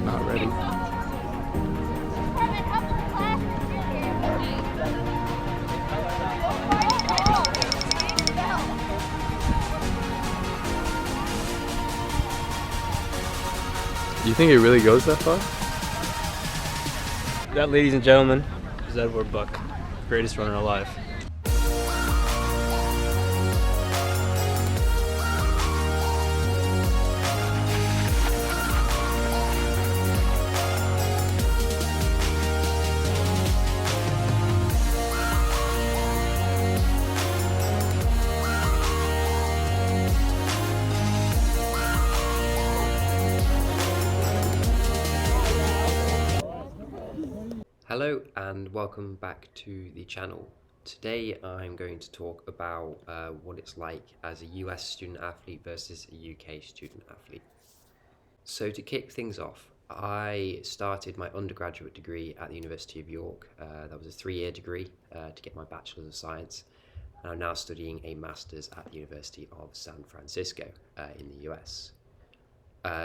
Not ready. You think it really goes that far? That, ladies and gentlemen, is Edward Buck, greatest runner alive. Hello and welcome back to the channel. Today I'm going to talk about what it's like as a US student athlete versus a UK student athlete. So to kick things off, I started my undergraduate degree at the University of York. That was a 3-year degree to get my Bachelor's of Science. And I'm now studying a Master's at the University of San Francisco in the US.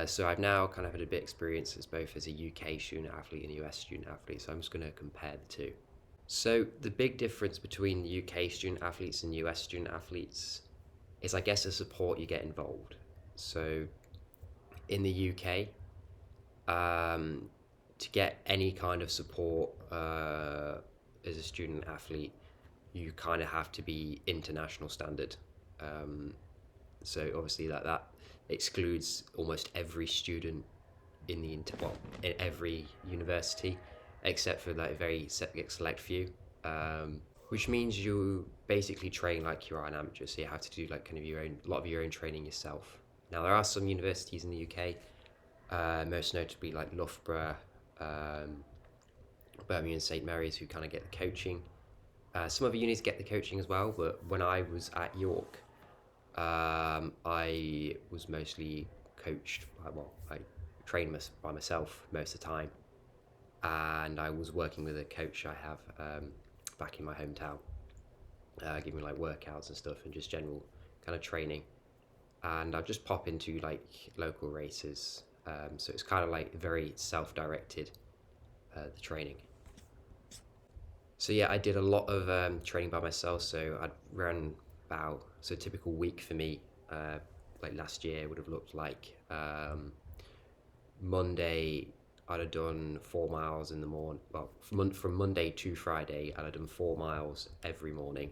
So I've now kind of had a bit of experience as both as a UK student athlete and a US student athlete, so I'm just going to compare the two. So the big difference between the UK student athletes and US student athletes is, I guess, the support you get involved. So in the UK, to get any kind of support as a student athlete, you kind of have to be international standard. So obviously that excludes almost every student in in every university, except for like a very select few, which means you basically train like you are an amateur. So you have to do like kind of a lot of your own training yourself. Now there are some universities in the UK, most notably like Loughborough, Birmingham and St Mary's, who kind of get the coaching. Some other unis get the coaching as well, but when I was at York, I was mostly coached I trained by myself most of the time, and I was working with a coach I have back in my hometown, giving me like workouts and stuff and just general kind of training. And I'd just pop into like local races, so it's kind of like very self-directed, the training. So yeah, I did a lot of training by myself. So I'd run so a typical week for me, like last year, would have looked like Monday I'd have done 4 miles in the morning. Well, from Monday to Friday, I'd have done 4 miles every morning,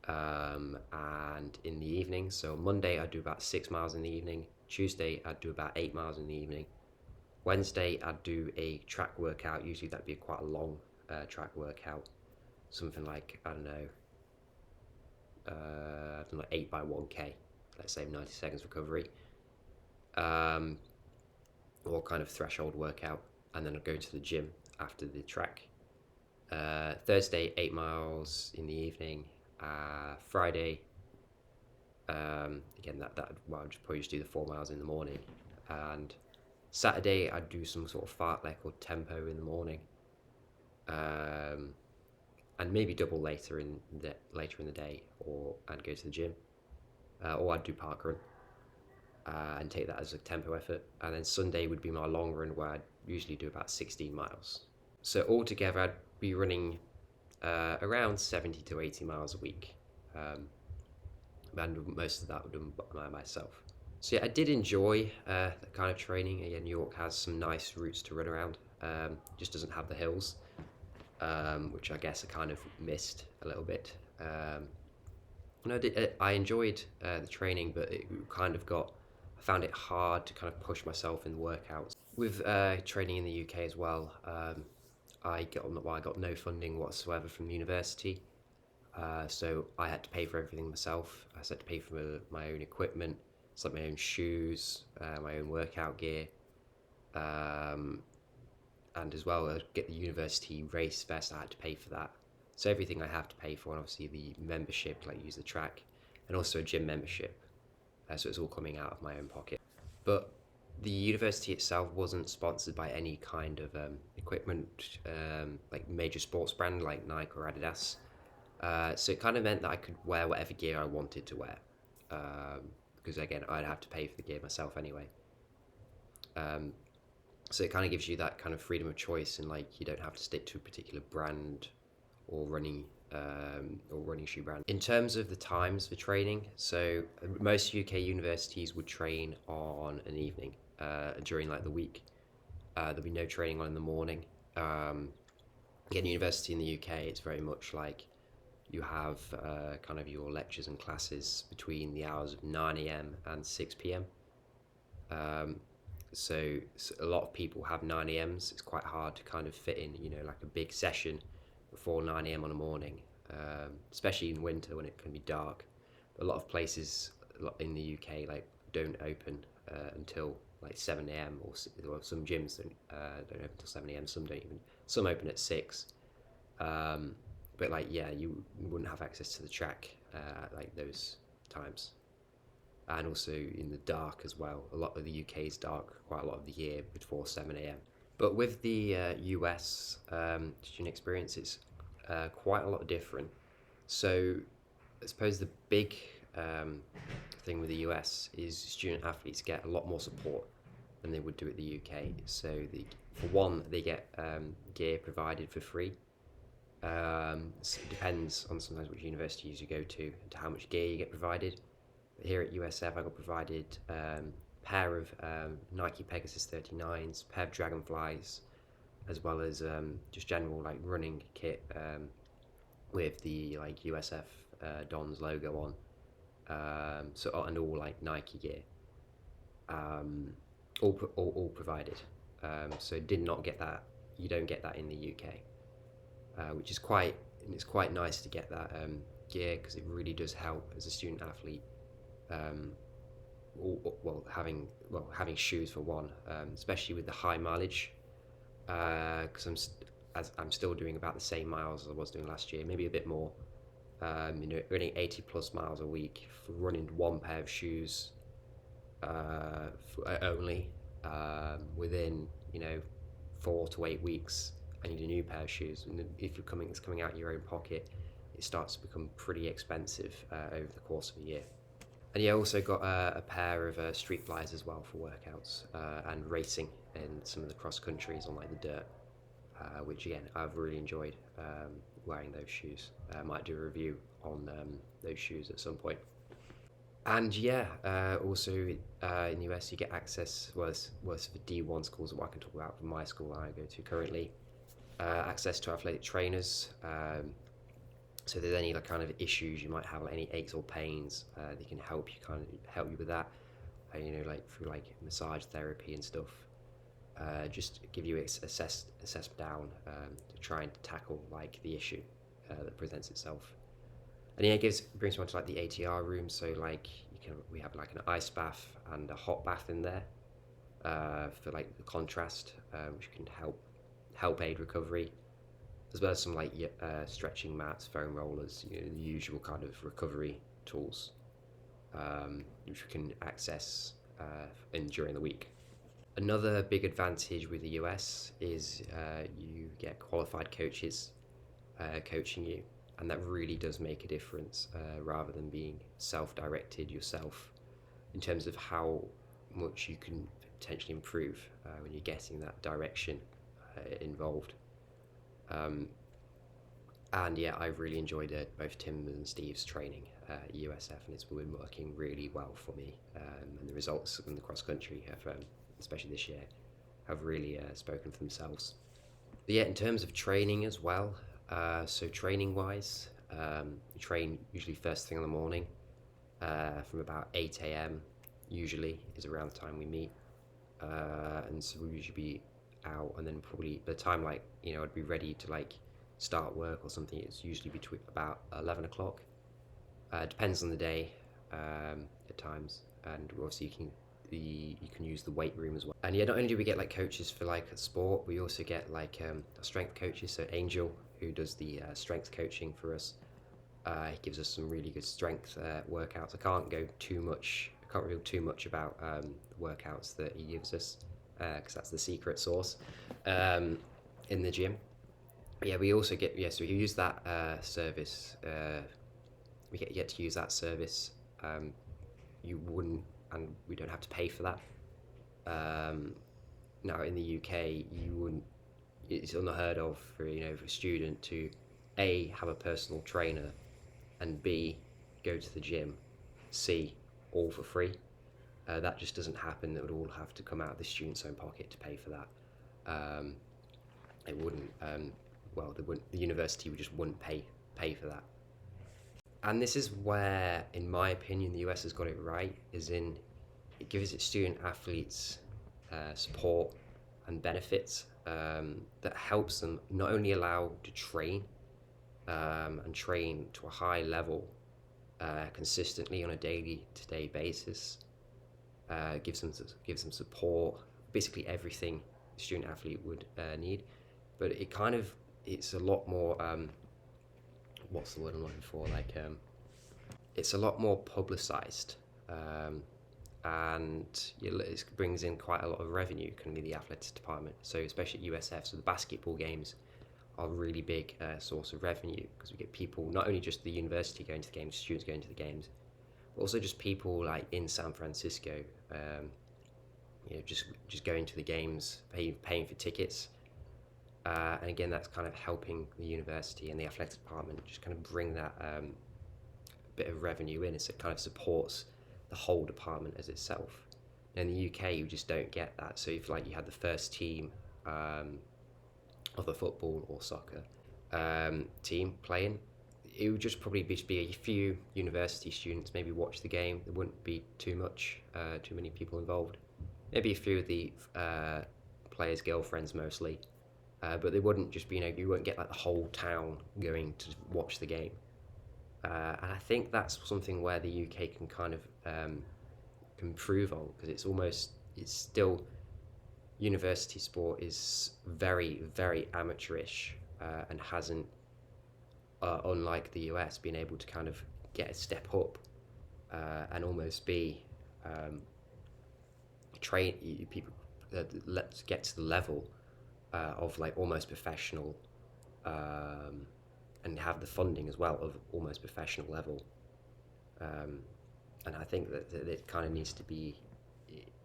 and in the evening. So Monday I'd do about 6 miles in the evening. Tuesday I'd do about 8 miles in the evening. Wednesday I'd do a track workout. Usually that'd be quite a long track workout, something like I don't know, 8 by 1k, let's say 90 seconds recovery, or kind of threshold workout, and then I'd go to the gym after the track. Thursday 8 miles in the evening. Friday, again I'd probably just do the 4 miles in the morning, and Saturday I'd do some sort of fartlek or tempo in the morning, and maybe double later in the day, or I'd go to the gym, or I'd do parkrun, and take that as a tempo effort. And then Sunday would be my long run, where I'd usually do about 16 miles. So altogether I'd be running around 70 to 80 miles a week, and most of that would done by myself. So yeah, I did enjoy that kind of training. Again, New York has some nice routes to run around, just doesn't have the hills, which I guess I kind of missed a little bit. I enjoyed the training, but it kind of I found it hard to kind of push myself in the workouts. With training in the UK as well, I got no funding whatsoever from the university, so I had to pay for everything myself. I had to pay for my own equipment, so like my own shoes, my own workout gear, and as well get the university race vest. I had to pay for that. So everything I have to pay for, and obviously the membership, like use the track, and also a gym membership. So it's all coming out of my own pocket. But the university itself wasn't sponsored by any kind of equipment, like major sports brand like Nike or Adidas. So it kind of meant that I could wear whatever gear I wanted to wear, because again, I'd have to pay for the gear myself anyway. So it kind of gives you that kind of freedom of choice, and like you don't have to stick to a particular brand or running shoe brand. In terms of the times for training, so most UK universities would train on an evening during like the week. There'll be no training on in the morning. Again, university in the UK, it's very much like you have kind of your lectures and classes between the hours of 9 a.m. and 6 p.m. So a lot of people have 9 a.m.s. It's quite hard to kind of fit in, like a big session before 9 a.m. on a morning, especially in winter when it can be dark. But a lot of places in the UK like don't open until like 7 a.m. or some gyms don't open until 7 a.m. Some open at 6. But like you wouldn't have access to the track at like those times. And also in the dark as well. A lot of the UK is dark quite a lot of the year before 7 a.m. But with the US student experience, it's quite a lot different. So I suppose the big thing with the US is student athletes get a lot more support than they would do at the UK. So for one, they get gear provided for free. So it depends on sometimes which universities you go to and to how much gear you get provided. Here at USF, I got provided a pair of Nike Pegasus 39s, a pair of Dragonflies, as well as just general like running kit with the like USF Dons logo on. And all like Nike gear, all provided. So did not get that. You don't get that in the UK, which is it's quite nice to get that gear, because it really does help as a student athlete. Having shoes for one, especially with the high mileage, because I'm still doing about the same miles as I was doing last year, maybe a bit more. Running 80 plus miles a week for running one pair of shoes only within 4 to 8 weeks. I need a new pair of shoes, and if it's coming out of your own pocket, it starts to become pretty expensive over the course of a year. And I also got a pair of Street Flies as well for workouts and racing in some of the cross countries on like the dirt, which again I've really enjoyed wearing those shoes. I might do a review on those shoes at some point. And also in the US you get access, for D1 schools, what I can talk about from my school I go to currently, access to athletic trainers. So if there's any kind of issues you might have, like any aches or pains, they can help you with that. Like through like massage therapy and stuff. Just give you assessment down to try and tackle like the issue that presents itself. And brings me on to like the ATR room. So like we have like an ice bath and a hot bath in there for like the contrast, which can help aid recovery, as well as some like stretching mats, foam rollers, the usual kind of recovery tools, which we can access during the week. Another big advantage with the US is you get qualified coaches coaching you, and that really does make a difference rather than being self-directed yourself in terms of how much you can potentially improve when you're getting that direction involved. I've really enjoyed both Tim and Steve's training at USF, and it's been working really well for me. And the results in the cross country have, especially this year, have really spoken for themselves. But in terms of training as well, so training wise, we train usually first thing in the morning from about 8 a.m. usually is around the time we meet, and so we'll usually be out, and then probably by the time I'd be ready to like start work or something, it's usually between about 11 o'clock. Depends on the day at times, and obviously you can use the weight room as well. And not only do we get like coaches for like sport, we also get like strength coaches. So Angel, who does the strength coaching for us, he gives us some really good strength workouts. I can't reveal too much about the workouts that he gives us, because that's the secret sauce in the gym. We also get so we use that service. We get to use that service. You wouldn't, and we don't have to pay for that. Now in the UK, it's unheard of for for a student to A, have a personal trainer, and B, go to the gym, C, all for free. That just doesn't happen. That would all have to come out of the student's own pocket to pay for that. It wouldn't. The university just wouldn't pay for that. And this is where, in my opinion, the US has got it right. Is in it gives its student athletes support and benefits that helps them not only allow to train and train to a high level consistently on a day-to-day basis, gives them support, basically everything a student athlete would need, but it's a lot more what's the word I'm looking for, it's a lot more publicized, and it brings in quite a lot of revenue, can be the athletics department. So especially at USF, so the basketball games are a really big source of revenue, because we get people, not only just the university going to the games, students going to the games, but also just people like in San Francisco, just going to the games, paying for tickets. And again, that's kind of helping the university and the athletic department just kind of bring that bit of revenue in, as it kind of supports the whole department as itself. In the UK, you just don't get that. So if you had the first team of the football or soccer team playing, it would just probably be a few university students maybe watch the game. There wouldn't be too many people involved. Maybe a few of the players' girlfriends mostly. But they wouldn't just be, you wouldn't get the whole town going to watch the game. And I think that's something where the UK can kind of improve on, because it's still, university sport is very, very amateurish, and hasn't, unlike the US, been able to kind of get a step up and almost be train people. Let's get to the level of almost professional, and have the funding as well of almost professional level. And I think that it kind of needs to be,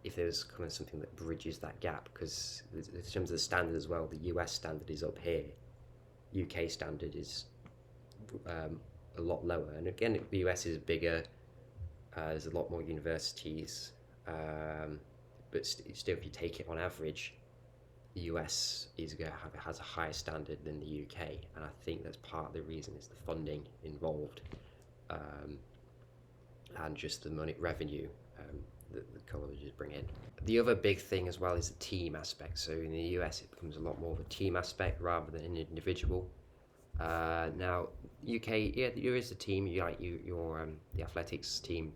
if there's kind of something that bridges that gap, because in terms of the standard as well, the US standard is up here, UK standard is a lot lower. And again, the US is bigger, there's a lot more universities, but still, if you take it on average, the US has a higher standard than the UK, and I think that's part of the reason is the funding involved, and just the money revenue that the colleges bring in. The other big thing as well is the team aspect. So in the US, it becomes a lot more of a team aspect rather than an individual. Now UK, yeah, there is a team. The athletics team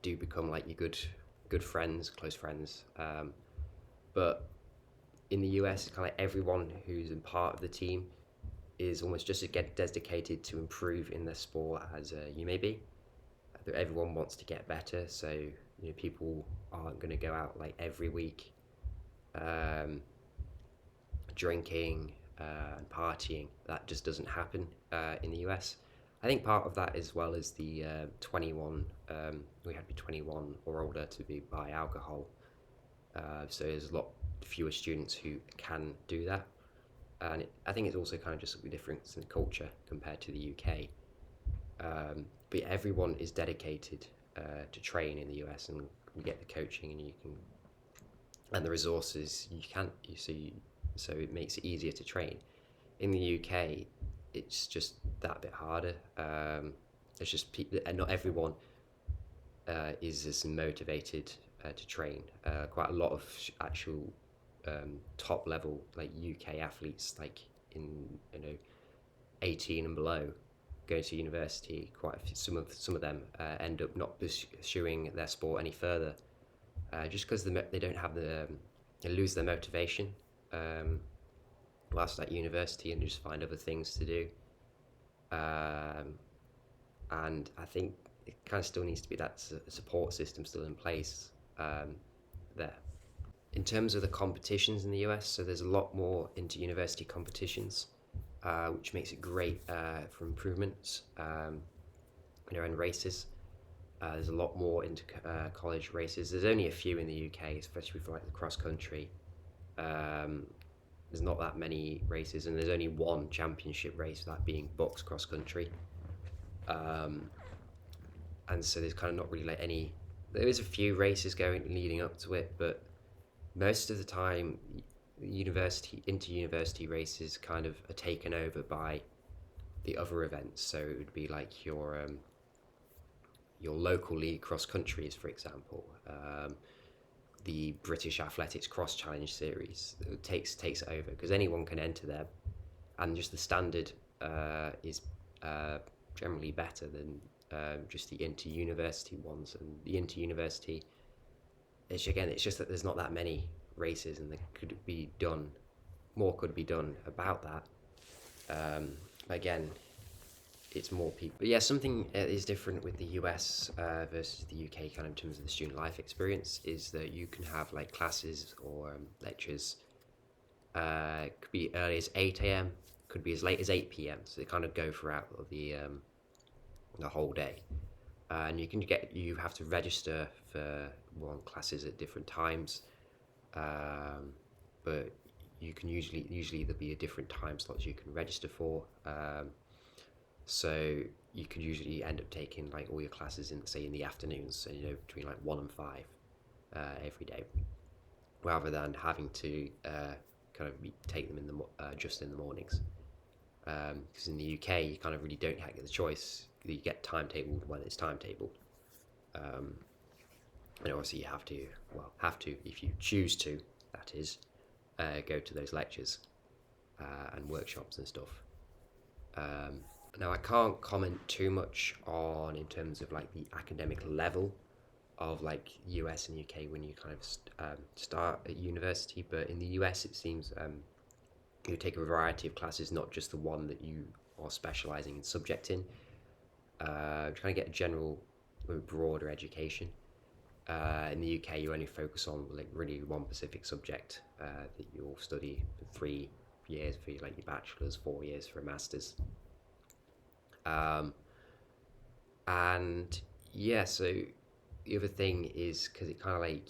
do become your good friends, close friends, but in the US, it's kind of everyone who's in part of the team is almost just to get dedicated to improve in their sport as you may be. Everyone wants to get better, so people aren't going to go out every week drinking and partying. That just doesn't happen in the US. I think part of that as well is the 21. We had to be 21 or older to buy alcohol. So there's a lot fewer students who can do that, and I think it's also kind of just a difference in culture compared to the UK. But everyone is dedicated to train in the US, and you get the coaching and the resources so it makes it easier to train. In the UK, it's just that bit harder. It's just and not everyone is as motivated to train. Quite a lot of actual top level UK athletes, in 18 and below, going to university. Some of them end up not pursuing their sport any further, just because they don't have they lose their motivation whilst at university, and just find other things to do. And I think it kind of still needs to be that support system still in place there. In terms of the competitions in the US, so there's a lot more inter-university competitions, which makes it great for improvements, and races. There's a lot more into college races. There's only a few in the UK, especially for the cross country. There's not that many races, and there's only one championship race, that being box cross country. And so there's kind of not really like any. There is a few races going leading up to it, but most of the time, inter-university races kind of are taken over by the other events. So it would be like your local league cross countries, for example. The British Athletics Cross Challenge Series takes it over, because anyone can enter there, and just the standard is generally better than just the inter-university ones. And the inter-university, it's just that there's not that many races, and more could be done about that. Again, it's more people. But yeah, something is different with the US versus the UK, kind of in terms of the student life experience, is that you can have like classes or lectures. Could be early as 8 a.m, could be as late as 8 p.m. So they kind of go throughout the whole day. And you have to register for classes at different times, but you can usually there'll be a different time slots you can register for. So you could usually end up taking like all your classes in the afternoons, so between like 1 and 5 every day, rather than having to kind of take them just in the mornings. Because in the UK you kind of really don't get the choice. You get timetabled when it's timetabled, and obviously you have to if you choose to, that is, go to those lectures and workshops and stuff. Now, I can't comment too much in terms of like the academic level of like US and UK when you kind of start at university, but in the US it seems you take a variety of classes, not just the one that you are specialising in subject in. Trying to get a general, broader education. In the UK, you only focus on like really one specific subject that you'll study for 3 years for like your bachelor's, 4 years for a master's. And yeah, so the other thing is, because it kind of like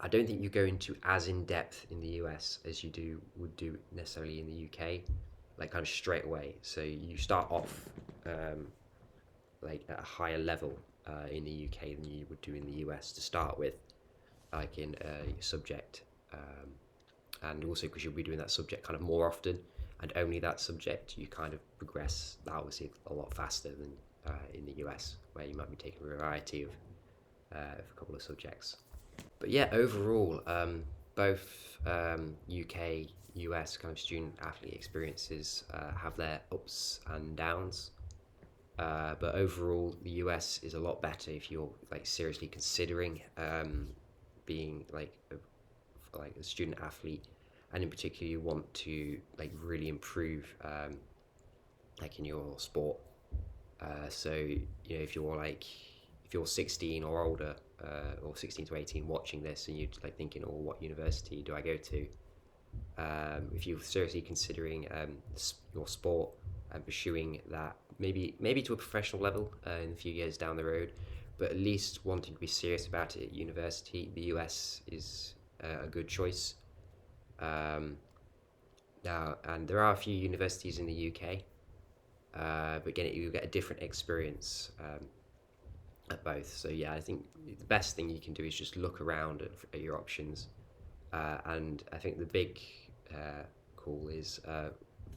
I don't think you go into as in depth in the US as you would do necessarily in the UK, like kind of straight away. So you start off like at a higher level in the UK than you would do in the US to start with, like in your subject, and also because you'll be doing that subject kind of more often, and only that subject, you kind of progress obviously a lot faster than in the US, where you might be taking a variety of a couple of subjects. But yeah, overall, both UK, US kind of student athlete experiences have their ups and downs. But overall, the US is a lot better if you're like seriously considering being like a student athlete, and in particular you want to like really improve like in your sport. So if you're 16 or older, or 16 to 18 watching this, and you're like thinking, oh, what university do I go to? If you're seriously considering your sport and pursuing that, maybe to a professional level in a few years down the road, but at least wanting to be serious about it at university, the US is a good choice. Now, and there are a few universities in the UK, but again, you get a different experience at both. So yeah, I think the best thing you can do is just look around at your options, and I think the big call is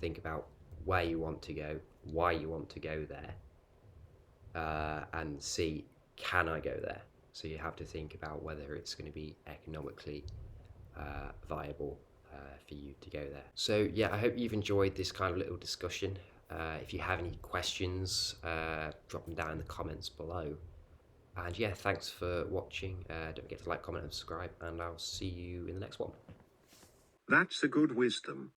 think about where you want to go, why you want to go there, and see, can I go there? So you have to think about whether it's going to be economically viable for you to go there. So yeah, I hope you've enjoyed this kind of little discussion. If you have any questions, drop them down in the comments below. And yeah, thanks for watching. Don't forget to like, comment and subscribe, and I'll see you in the next one. That's a good wisdom.